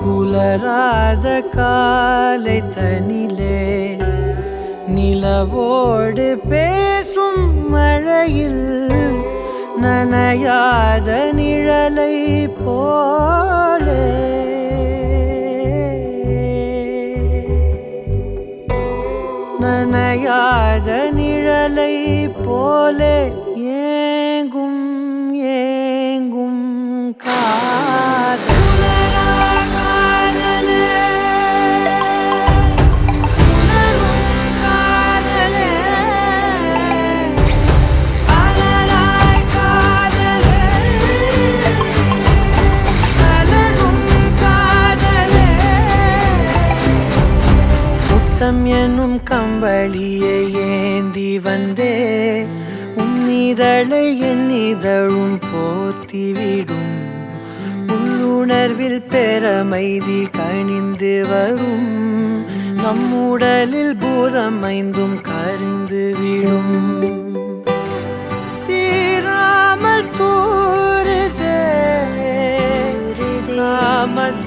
புலராத காலை தனிலே நிலவோடு பேசும் மழையில் நனையாத நிழலை போலே நனையாத நிழலை போலே ஏங்கும் ஏங்கும் காதலே எனும் கம்பளியை ஏந்தி வந்தே உன்னிதழை என்னிதழும் போர்த்திவிடும் உள்ளுணர்வில் பெறமைதி கணிந்து வரும் நம்முடலில் பூதம் ஐந்தும் கரிந்து விடும் தீராமல் தூருதே காமத்